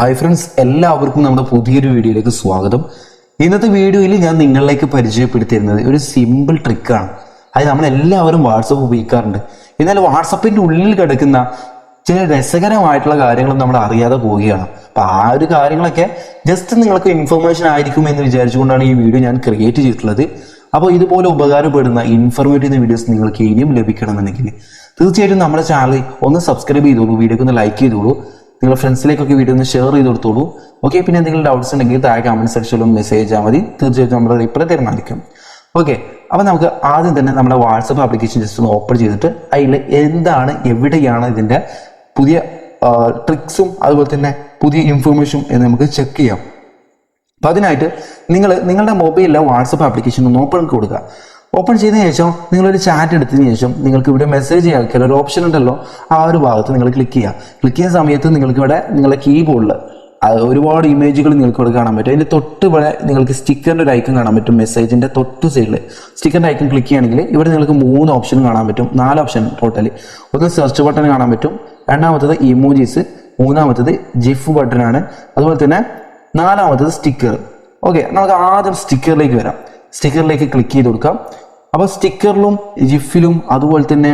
Hi friends, എല്ലാവർക്കും നമ്മുടെ പുതിയൊരു വീഡിയോയിലേക്ക് സ്വാഗതം. ഇന്നത്തെ വീഡിയോയിൽ ഞാൻ നിങ്ങളിലേക്ക് പരിചയപ്പെടുത്തിയിരുന്നത് ഒരു സിമ്പിൾ ട്രിക്കാണ്. അത് നമ്മളെല്ലാവരും വാട്സപ്പ് ഉപയോഗിക്കാറുണ്ട്. എന്നാൽ വാട്സപ്പിൻ്റെ ഉള്ളിൽ കിടക്കുന്ന ചില രസകരമായിട്ടുള്ള കാര്യങ്ങളും നമ്മൾ അറിയാതെ പോവുകയാണ്. അപ്പം ആ ഒരു കാര്യങ്ങളൊക്കെ ജസ്റ്റ് നിങ്ങൾക്ക് ഇൻഫർമേഷൻ ആയിരിക്കും എന്ന് വിചാരിച്ചുകൊണ്ടാണ് ഈ വീഡിയോ ഞാൻ ക്രിയേറ്റ് ചെയ്തിട്ടുള്ളത്. അപ്പോൾ ഇതുപോലെ ഉപകാരപ്പെടുന്ന ഇൻഫർമേറ്റീവ് വീഡിയോസ് നിങ്ങൾക്ക് ഇനിയും ലഭിക്കണമെന്നുണ്ടെങ്കിൽ തീർച്ചയായിട്ടും നമ്മുടെ ചാനൽ ഒന്ന് സബ്സ്ക്രൈബ് ചെയ്തോളൂ, വീഡിയോക്ക് ഒന്ന് ലൈക്ക് ചെയ്തോളൂ, നിങ്ങളുടെ ഫ്രണ്ട്സിലേക്കൊക്കെ വീഡിയോ ഒന്ന് ഷെയർ ചെയ്ത് കൊടുത്തോളൂ. ഓക്കെ, പിന്നെ എന്തെങ്കിലും ഡൗട്ട്സ് ഉണ്ടെങ്കിൽ താഴെ കമൻറ്റ് സെക്ഷനിലും മെസ്സേജ് ചെയ്താൽ മതി. തീർച്ചയായിട്ടും നമ്മൾ റിപ്ലൈ തരുന്നതായിരിക്കും. ഓക്കെ, അപ്പോൾ നമുക്ക് ആദ്യം തന്നെ നമ്മുടെ വാട്സപ്പ് ആപ്ലിക്കേഷൻ ജസ്റ്റ് ഒന്ന് ഓപ്പൺ ചെയ്തിട്ട് അതിൽ എന്താണ്, എവിടെയാണ് ഇതിൻ്റെ പുതിയ ട്രിക്സും അതുപോലെ തന്നെ പുതിയ ഇൻഫർമേഷനും എന്ന് നമുക്ക് ചെക്ക് ചെയ്യാം. അപ്പം അതിനായിട്ട് നിങ്ങളുടെ മൊബൈലിലെ വാട്സപ്പ് ആപ്ലിക്കേഷൻ ഒന്ന് ഓപ്പൺ കൊടുക്കുക. ഓപ്പൺ ചെയ്തതിന് ശേഷം നിങ്ങളൊരു ചാറ്റ് എടുത്തതിന് ശേഷം നിങ്ങൾക്ക് ഇവിടെ മെസ്സേജ് അയക്കാൻ ഒരു ഓപ്ഷൻ ഉണ്ടല്ലോ, ആ ഒരു ഭാഗത്ത് നിങ്ങൾ ക്ലിക്ക് ചെയ്യുക. ക്ലിക്ക് ചെയ്യുന്ന സമയത്ത് നിങ്ങൾക്ക് ഇവിടെ നിങ്ങളുടെ കീബോർഡിൽ ഒരുപാട് ഇമേജുകൾ നിങ്ങൾക്ക് ഇവിടെ കാണാൻ പറ്റും. അതിൻ്റെ തൊട്ട് ഇവിടെ നിങ്ങൾക്ക് സ്റ്റിക്കറിൻ്റെ ഒരു ഐക്കൺ കാണാൻ പറ്റും. മെസ്സേജിൻ്റെ തൊട്ട് സൈഡിൽ സ്റ്റിക്കറിൻ്റെ ഐക്കൺ ക്ലിക്ക് ചെയ്യുകയാണെങ്കിൽ ഇവിടെ നിങ്ങൾക്ക് 3 ഓപ്ഷൻ കാണാൻ പറ്റും, 4 ഓപ്ഷൻ ടോട്ടലി. ഒന്ന് സെർച്ച് ബട്ടൺ കാണാൻ പറ്റും, രണ്ടാമത്തത് ഇമോജീസ്, മൂന്നാമത്തത് ജിഫ് ബട്ടനാണ്, അതുപോലെ തന്നെ നാലാമത്തത് സ്റ്റിക്കർ. ഓക്കെ, നമുക്ക് ആദ്യം സ്റ്റിക്കറിലേക്ക് വരാം. സ്റ്റിക്കറിലേക്ക് ക്ലിക്ക് ചെയ്ത് കൊടുക്കാം. അപ്പോൾ സ്റ്റിക്കറിലും ജിഫിലും അതുപോലെ തന്നെ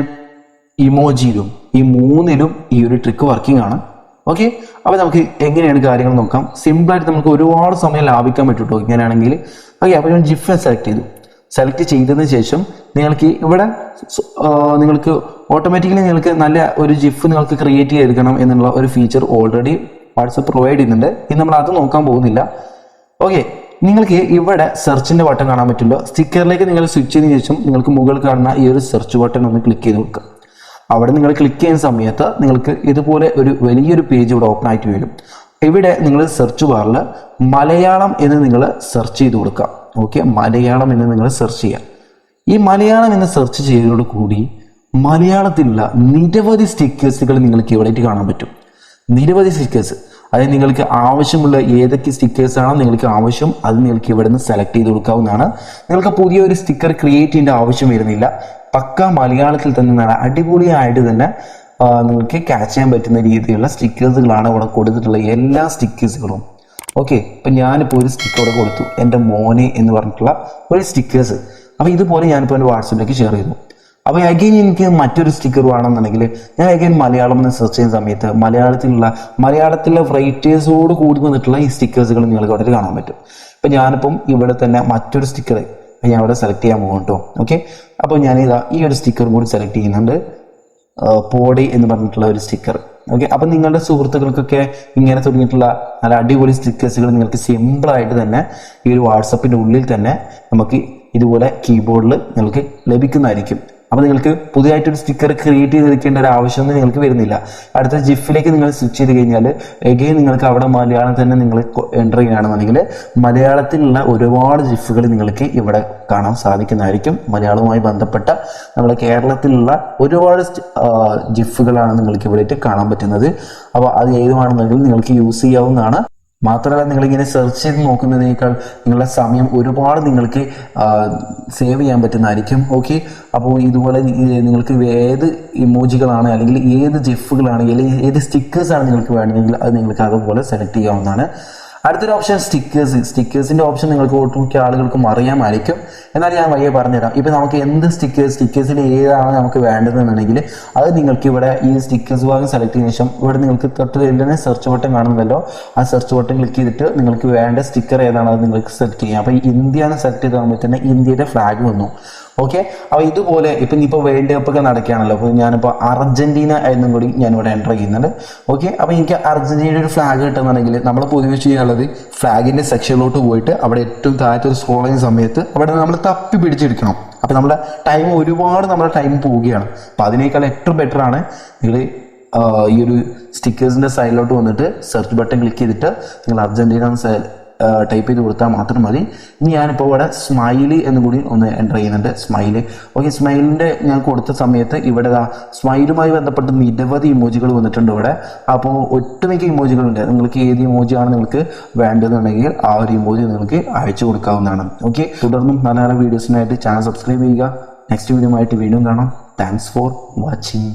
ഇമോജിയിലും ഈ 3ലും ഈ ഒരു ട്രിക്ക് വർക്കിംഗ് ആണ്. ഓക്കെ, അപ്പോൾ നമുക്ക് എങ്ങനെയാണ് കാര്യങ്ങൾ നോക്കാം. സിമ്പിളായിട്ട് നമുക്ക് ഒരുപാട് സമയം ലാഭിക്കാൻ പറ്റും കേട്ടോ ഇങ്ങനെയാണെങ്കിൽ. ഓക്കെ, അപ്പോൾ ഞാൻ ജിഫ് സെലക്ട് ചെയ്തു. സെലക്ട് ചെയ്തതിന് ശേഷം നിങ്ങൾക്ക് ഇവിടെ നിങ്ങൾക്ക് ഓട്ടോമാറ്റിക്കലി നിങ്ങൾക്ക് നല്ല ഒരു ജിഫ് നിങ്ങൾക്ക് ക്രിയേറ്റ് ചെയ്തെടുക്കണം എന്നുള്ള ഒരു ഫീച്ചർ ഓൾറെഡി വാട്സപ്പ് പ്രൊവൈഡ് ചെയ്യുന്നുണ്ട്. ഇനി നമ്മൾ അത് നോക്കാൻ പോകുന്നില്ല. ഓക്കെ, നിങ്ങൾക്ക് ഇവിടെ സെർച്ചിൻ്റെ ബട്ടൺ കാണാൻ പറ്റുമല്ലോ. സ്റ്റിക്കറിലേക്ക് നിങ്ങൾ സ്വിച്ച് ചെയ്തതിനു ശേഷം നിങ്ങൾക്ക് മുകളിൽ കാണുന്ന ഈ ഒരു സെർച്ച് ബട്ടൺ ഒന്ന് ക്ലിക്ക് ചെയ്ത് കൊടുക്കുക. അവിടെ നിങ്ങൾ ക്ലിക്ക് ചെയ്യുന്ന സമയത്ത് നിങ്ങൾക്ക് ഇതുപോലെ ഒരു വലിയൊരു പേജ് ഇവിടെ ഓപ്പൺ ആയിട്ട് വരും. ഇവിടെ നിങ്ങൾ സെർച്ച് ബാറിൽ മലയാളം എന്ന് നിങ്ങൾ സെർച്ച് ചെയ്ത് കൊടുക്കുക. ഓക്കെ, മലയാളം എന്ന് നിങ്ങൾ സെർച്ച് ചെയ്യുക. ഈ മലയാളം എന്ന് സെർച്ച് ചെയ്തതോടുകൂടി മലയാളത്തിലുള്ള നിരവധി സ്റ്റിക്കേഴ്സുകൾ നിങ്ങൾക്ക് ഇവിടെ കാണാൻ പറ്റും. നിരവധി സ്റ്റിക്കേഴ്സ്, അതായത് നിങ്ങൾക്ക് ആവശ്യമുള്ള ഏതൊക്കെ സ്റ്റിക്കേഴ്സാണോ നിങ്ങൾക്ക് ആവശ്യം അത് നിങ്ങൾക്ക് ഇവിടെ നിന്ന് സെലക്ട് ചെയ്ത് കൊടുക്കാവുന്നതാണ്. നിങ്ങൾക്ക് പുതിയൊരു സ്റ്റിക്കർ ക്രിയേറ്റ് ചെയ്യേണ്ട ആവശ്യം വരുന്നില്ല. പക്ക മലയാളത്തിൽ തന്നെ അടിപൊളിയായിട്ട് തന്നെ നിങ്ങൾക്ക് ക്യാച്ച് ചെയ്യാൻ പറ്റുന്ന രീതിയിലുള്ള സ്റ്റിക്കേഴ്സുകളാണ് ഇവിടെ കൊടുത്തിട്ടുള്ള എല്ലാ സ്റ്റിക്കേഴ്സുകളും. ഓക്കെ, ഇപ്പം ഞാനിപ്പോൾ ഒരു സ്റ്റിക്കർ ഇവിടെ കൊടുത്തു, എൻ്റെ മോനെ എന്ന് പറഞ്ഞിട്ടുള്ള ഒരു സ്റ്റിക്കേഴ്സ്. അപ്പോൾ ഇതുപോലെ ഞാനിപ്പോൾ എൻ്റെ വാട്സപ്പിലേക്ക് ഷെയർ ചെയ്തു. അപ്പോൾ അഗൈൻ എനിക്ക് മറ്റൊരു സ്റ്റിക്കർ വേണമെന്നുണ്ടെങ്കിൽ ഞാൻ അഗൈൻ മലയാളം എന്ന് സെർച്ച് ചെയ്യുന്ന സമയത്ത് മലയാളത്തിലെ റൈറ്റേഴ്സോട് കൂടി വന്നിട്ടുള്ള ഈ സ്റ്റിക്കേഴ്സുകൾ നിങ്ങൾക്ക് ഇവിടെ കാണാൻ പറ്റും. ഇപ്പം ഞാനിപ്പം ഇവിടെ തന്നെ മറ്റൊരു സ്റ്റിക്കർ ഞാൻ ഇവിടെ സെലക്ട് ചെയ്യാൻ പോകും കേട്ടോ. ഓക്കെ, അപ്പോൾ ഞാനിതാ ഈ ഒരു സ്റ്റിക്കർ കൂടി സെലക്ട് ചെയ്യുന്നുണ്ട്, പോഡി എന്ന് പറഞ്ഞിട്ടുള്ള ഒരു സ്റ്റിക്കർ. ഓക്കെ, അപ്പം നിങ്ങളുടെ സുഹൃത്തുക്കൾക്കൊക്കെ ഇങ്ങനെ തുടങ്ങിയിട്ടുള്ള നല്ല അടിപൊളി സ്റ്റിക്കേഴ്സുകൾ നിങ്ങൾക്ക് സിമ്പിളായിട്ട് തന്നെ ഈ ഒരു വാട്സപ്പിൻ്റെ ഉള്ളിൽ തന്നെ നമുക്ക് ഇതുപോലെ കീബോർഡിൽ നിങ്ങൾക്ക് ലഭിക്കുന്നതായിരിക്കും. അപ്പോൾ നിങ്ങൾക്ക് പുതിയതായിട്ടൊരു സ്റ്റിക്കർ ക്രിയേറ്റ് ചെയ്തെടുക്കേണ്ട ഒരു ആവശ്യമൊന്നും നിങ്ങൾക്ക് വരുന്നില്ല. അടുത്ത ജിഫിലേക്ക് നിങ്ങൾ സ്വിച്ച് ചെയ്ത് കഴിഞ്ഞാൽ എഗെയിൻ നിങ്ങൾക്ക് അവിടെ മലയാളം തന്നെ നിങ്ങൾ എൻ്റർ ചെയ്യുകയാണെന്നുണ്ടെങ്കിൽ മലയാളത്തിലുള്ള ഒരുപാട് ജിഫുകൾ നിങ്ങൾക്ക് ഇവിടെ കാണാൻ സാധിക്കുന്നതായിരിക്കും. മലയാളവുമായി ബന്ധപ്പെട്ട നമ്മുടെ കേരളത്തിലുള്ള ഒരുപാട് ജിഫുകളാണ് നിങ്ങൾക്ക് ഇവിടെ കാണാൻ പറ്റുന്നത്. അപ്പോൾ അത് ഏതുമാണെന്നുണ്ടെങ്കിൽ നിങ്ങൾക്ക് യൂസ് ചെയ്യാവുന്നതാണ്. മാത്രമല്ല, നിങ്ങളിങ്ങനെ സെർച്ച് ചെയ്ത് നോക്കുന്നതിനേക്കാൾ നിങ്ങളുടെ സമയം ഒരുപാട് നിങ്ങൾക്ക് സേവ് ചെയ്യാൻ പറ്റുന്നതായിരിക്കും. ഓക്കെ, അപ്പോൾ ഇതുപോലെ നിങ്ങൾക്ക് ഏത് ഇമോജികളാണ് അല്ലെങ്കിൽ ഏത് ജിഫുകളാണ് അല്ലെങ്കിൽ ഏത് സ്റ്റിക്കേഴ്സാണ് നിങ്ങൾക്ക് വേണമെങ്കിൽ അത് നിങ്ങൾക്ക് അതുപോലെ സെലക്ട് ചെയ്യാവുന്നതാണ്. അടുത്തൊരു ഓപ്ഷൻ സ്റ്റിക്കേഴ്സിൻ്റെ ഓപ്ഷൻ നിങ്ങൾക്ക് ഒട്ടുമിക്ക ആളുകൾക്കും അറിയാമായിരിക്കും. എന്നാൽ ഞാൻ വയ്യെ പറഞ്ഞുതരാം. ഇപ്പം നമുക്ക് എന്ത് സ്റ്റിക്കേഴ്സിൽ ഏതാണ് നമുക്ക് വേണ്ടതെന്നുണ്ടെങ്കിൽ അത് നിങ്ങൾക്ക് ഇവിടെ ഈ സ്റ്റിക്കേഴ്സ് ഭാഗം സെലക്ട് ചെയ്തതിനു ശേഷം ഇവിടെ നിങ്ങൾക്ക് തൊട്ട് തന്നെ സെർച്ച് ബട്ടൺ കാണുന്നല്ലോ, ആ സെർച്ച് ബട്ടൺ ക്ലിക്ക് ചെയ്തിട്ട് നിങ്ങൾക്ക് വേണ്ട സ്റ്റിക്കർ ഏതാണ് അത് നിങ്ങൾക്ക് സെലക്ട് ചെയ്യാം. അപ്പോൾ ഇന്ത്യ എന്ന് സെലക്ട് ചെയ്താൽ തന്നെ ഇന്ത്യയുടെ ഫ്ലാഗ് വന്നു. ഓക്കെ, അപ്പോൾ ഇതുപോലെ ഇപ്പോൾ വേൾഡ് കപ്പ് ഒക്കെ നടക്കുകയാണല്ലോ. അപ്പോൾ ഞാനിപ്പോൾ അർജന്റീന എന്നും കൂടി ഞാനിവിടെ എൻ്റർ ചെയ്യുന്നുണ്ട്. ഓക്കെ, അപ്പോൾ എനിക്ക് അർജന്റീനയുടെ ഒരു ഫ്ലാഗ് കിട്ടുന്നുണ്ടെങ്കിൽ നമ്മൾ പൊതുവെ ചെയ്യാനുള്ളത് ഫ്ലാഗിൻ്റെ സെക്ഷനിലോട്ട് പോയിട്ട് അവിടെ ഏറ്റവും താഴത്തെ ഒരു സ്ക്രോൾ ചെയ്യുന്ന സമയത്ത് അവിടെ നമ്മൾ തപ്പി പിടിച്ചെടുക്കണം. അപ്പോൾ നമ്മുടെ നമ്മുടെ ടൈം പോവുകയാണ്. അപ്പോൾ അതിനേക്കാൾ ഏറ്റവും ബെറ്ററാണ് നിങ്ങൾ ഈ ഒരു സ്റ്റിക്കേഴ്സിൻ്റെ സൈഡിലോട്ട് വന്നിട്ട് സെർച്ച് ബട്ടൺ ക്ലിക്ക് ചെയ്തിട്ട് നിങ്ങൾ അർജന്റീന ടൈപ്പ് ചെയ്ത് കൊടുത്താൽ മാത്രം മതി. ഇനി ഞാനിപ്പോൾ ഇവിടെ സ്മൈലി എന്നും കൂടി ഒന്ന് എൻ്റർ ചെയ്യുന്നുണ്ട്. സ്മൈല്. ഓക്കെ, സ്മൈലിൻ്റെ ഞാൻ കൊടുത്ത സമയത്ത് ഇവിടെ സ്മൈലുമായി ബന്ധപ്പെട്ട് നിരവധി ഇമോജികൾ വന്നിട്ടുണ്ട് ഇവിടെ. അപ്പോൾ ഒട്ടുമിക്ക ഇമോജികളുണ്ട്. നിങ്ങൾക്ക് ഏത് ഇമോജിയാണ് നിങ്ങൾക്ക് വേണ്ടതെന്നുണ്ടെങ്കിൽ ആ ഒരു ഇമോജി നിങ്ങൾക്ക് അയച്ചു കൊടുക്കാവുന്നതാണ്. ഓക്കെ, തുടർന്നും നല്ല നല്ല വീഡിയോസിനായിട്ട് ചാനൽ സബ്സ്ക്രൈബ് ചെയ്യുക. നെക്സ്റ്റ് വീഡിയോ ആയിട്ട് വീണ്ടും കാണാം. Thanks for watching.